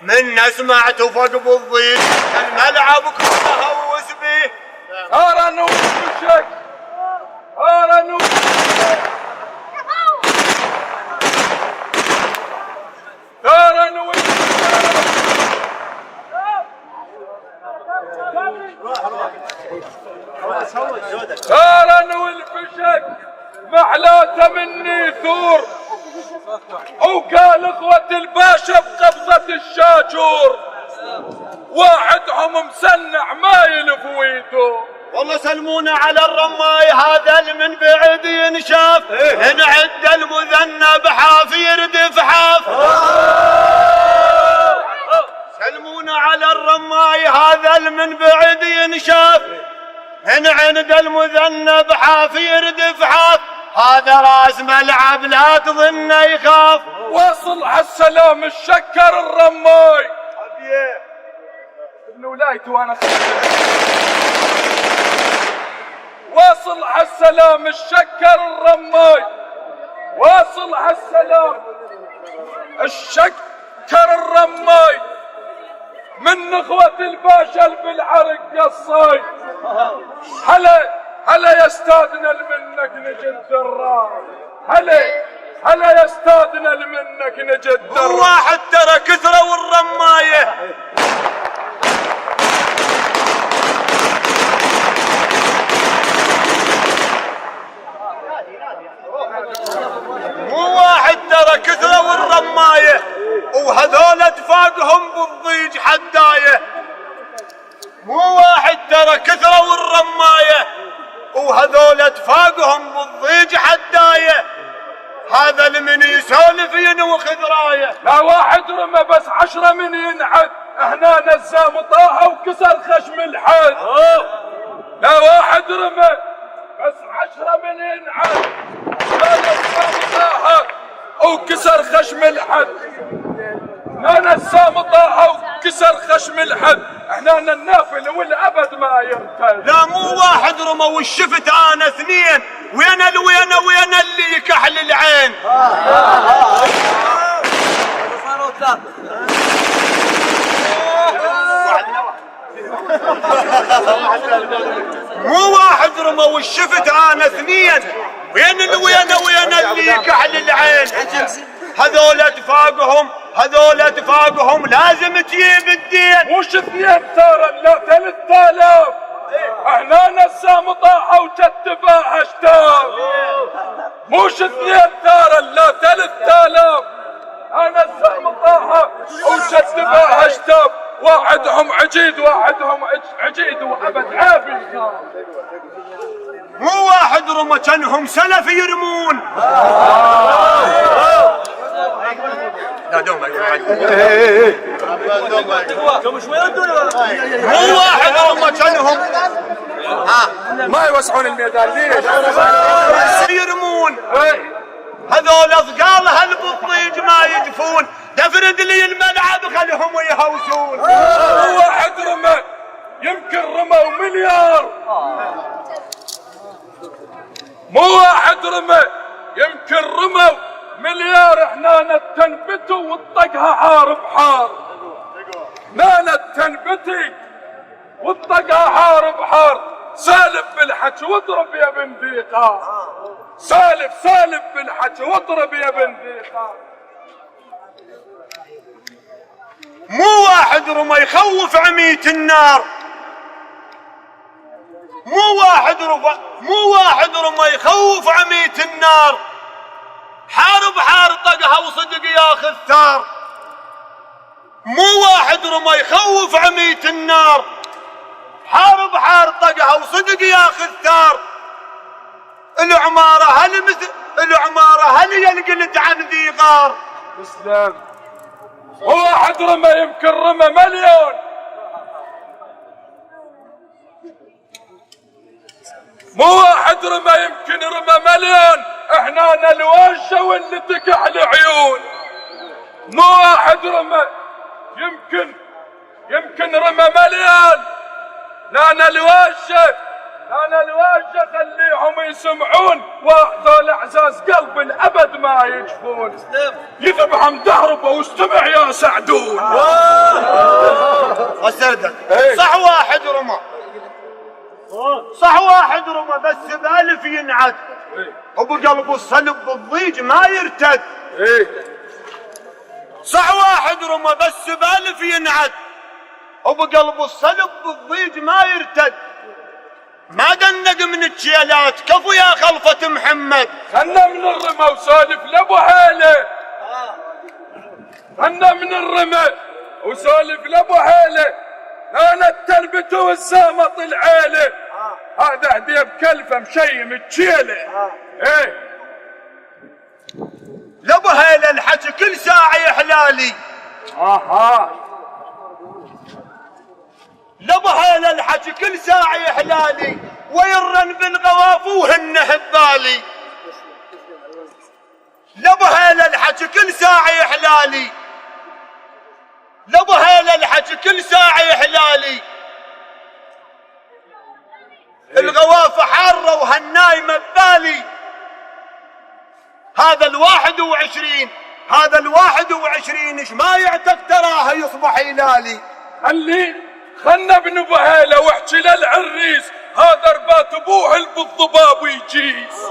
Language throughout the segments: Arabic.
من سمعت فوق بالضيق الملعب كله هوس بيه. ترى نوشك ترى نوشك ترى نوشك ترى نوشك محلاته مني ثور، وقال اخوة الباشا بقبضة الشاجور، واحدهم مسنع ما يلف ويدور. والله سلمونا على الرماي هذا اللي من بعيد ينشاف، نعد المذنب حاف يردف حاف. سلمونا على الرماي هذا اللي من بعيد ينشاف، نعد المذنب حاف يردف حاف. هذا راس ملعب لا تظن يخاف. واصل عالسلام الشكر الرماي ابن ولايته وانا واصل عالسلام الشكر الرماي، واصل عالسلام الشكر الرماي من اخوة الباشا بالعرق قصاي. هلا يستاذنا منك نجد الراي، هلا يستاذنا منك نجد الراي. واحد ترى كثرة والرماية مو واحد ترى كثرة والرماية، وهذول اتفاقهم بالضيج حداية. مو واحد ترى كثرة والرماية، وهذول اتفاقهم بالضيج حداية. هذا لمن يسولف ينوخ ذرايه. لا واحد رمى بس 10 من ينعد، هنا نزام طاها وكسر خشم الحد. لا واحد رمى بس 10 من ينعد، هنا نزام طاها وكسر خشم الحد. هنا نزام طاها وكسر خشم الحد. احنا النافل والابد ما يرتد. لا مو واحد رمى والشفت انا اثنين، وين اللي يكحل العين. مو واحد رمى والشفت انا اثنين، وين اللي يكحل العين. هذول اتفاقهم لازم تجيب الدين. مش 2 ترى لا 3000. احنا نسام طاحة وكتفها اشتاف. مش 2 ترى لا 3000. انا نسام طاحة وكتفها اشتاف. واحدهم عجيد وابد عافي. مو واحد رمى كانهم سلف يرمون. مو واحد رمى كانهم ما يوسعون الميدان ليش؟ يرمون. هذول اثقال هالبطيج ما يجفون، دفرد لي الملعب خلهم يهوسون. مو واحد رمى يمكن رموا مليار. مو واحد رمى يمكن رموا مليار. احنا نتنبتوا والطقها حار بحار. ما نتنبتي والطقها حار بحار. سالف بالحكي واضرب يا بن ديقار. سالف بالحكي واضرب يا بن ديقار. مو واحد رمى يخوف عمية النار. مو واحد رمى يخوف عمية النار. حار طقها وصدق ياخذ ثار. مو واحد رمى يخوف عمية النار. حار طقها وصدق ياخذ ثار. العمارة هل ينقلت عن ذي غار. اسلام. مو واحد رمى يمكن رمى مليون. مو واحد رمى يمكن رمى مليون. احنا الوشه واللي تكحل عيون. مو واحد رمى يمكن رمى مليون. لا الوشه خليهم يسمعون. وهذول اعزاز قلب الابد ما يجفون. يذبحهم دهربه واستمع يا سعدون. سيدك صح واحد رمى، صح واحد رمى بس بالف ينعد، وبقلب الصلب بالضيج ما يرتد. صح واحد رمى بس بالف ينعد، وبقلب الصلب بالضيج ما يرتد. ما دنق من التشيلات كفو يا خلفة محمد. خلنا من الرمى وسالف لابو هاله، خلنا من الرمى وسالف لابو هاله. انا التربة والسامط العيله، هذا هديه بكلفه مشيم التشيله. لابو هاله الحكي كل ساعه يحلالي. لابو هاله الحكي كل ساعه يحلالي، ويرن بالغواف وهن هبالي. لابو هاله الحكي كل ساعه يحلالي، لابو هاله الحكي كل ساعه يحلالي. الغوافه حاره وهالنايمه ببالي. هذا ال21، هذا ال21 ايش ما يعتق تراها يصبح هلالي. خلنا ابن ابو هاله واحكي للعريس، هذا ربات ابوه بالضباب ويجيس.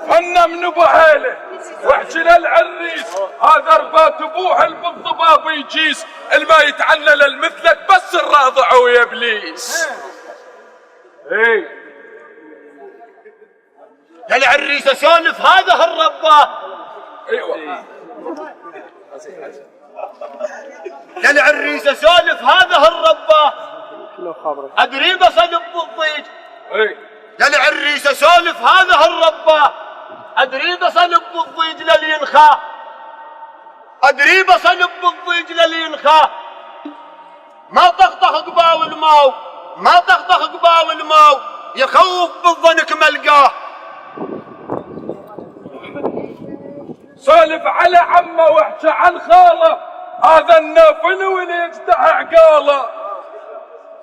خلنا من ابو هاله واحكي للعريس، هذا ربات ابوه بالضباب ويجيس. الما يتعنى للمثلك بس الراضع ويا ابليس. يا العريس اسولف هذا هالرباه. ايوه يا العريس اسولف هذا هالرباه، ادري بصلب بالضيج. يا العريس اسولف هذا هالرباه، ادري بصلب بالضيج للينخا، ادري بصلب بالضيج للينخا. ما طخطخ قبال الماو، ما طخطخ قبال الماو، يخوف بالظنك ملقاه. سولف على عمه واحكي عن خاله، هذا النافل واللي يجدح عقاله.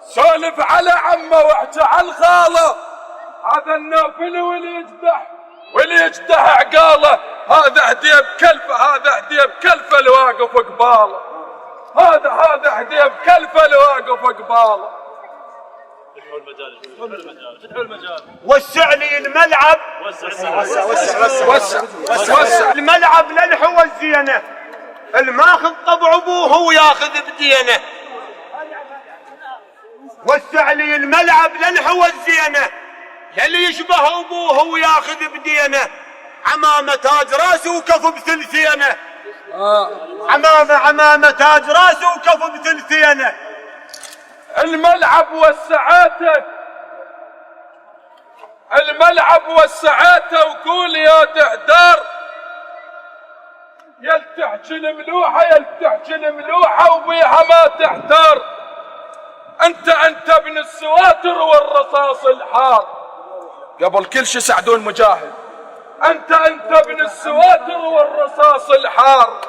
سولف على عمه واحكي عن خاله، هذا النافل واللي يجدح عقاله. هذا هديه بكلفه، هذا هديه بكلفه الواقف قباله. هذا هديه بكلفه الواقف قباله. فتحوا المجال. وسع لي الملعب، وسع الملعب للحوى الزينه، الماخذ طبع ابوه وياخذ بدينه. وسع لي الملعب للحوى الزينه، يلي يشبه ابوه وياخذ بدينه. عمامه تاج راسه وكف بثلثينه، عمامه تاج راسه وكف بثلثينه. الملعب وسعاته، الملعب وسعاته، وقول يا دهدار يل تحكي الملوحه، يل تحكي الملوحه وبيها ما تحتار. انت ابن السواتر والرصاص الحار، قبل كل شي سعدون مجاهد. انت ابن السواتر والرصاص الحار.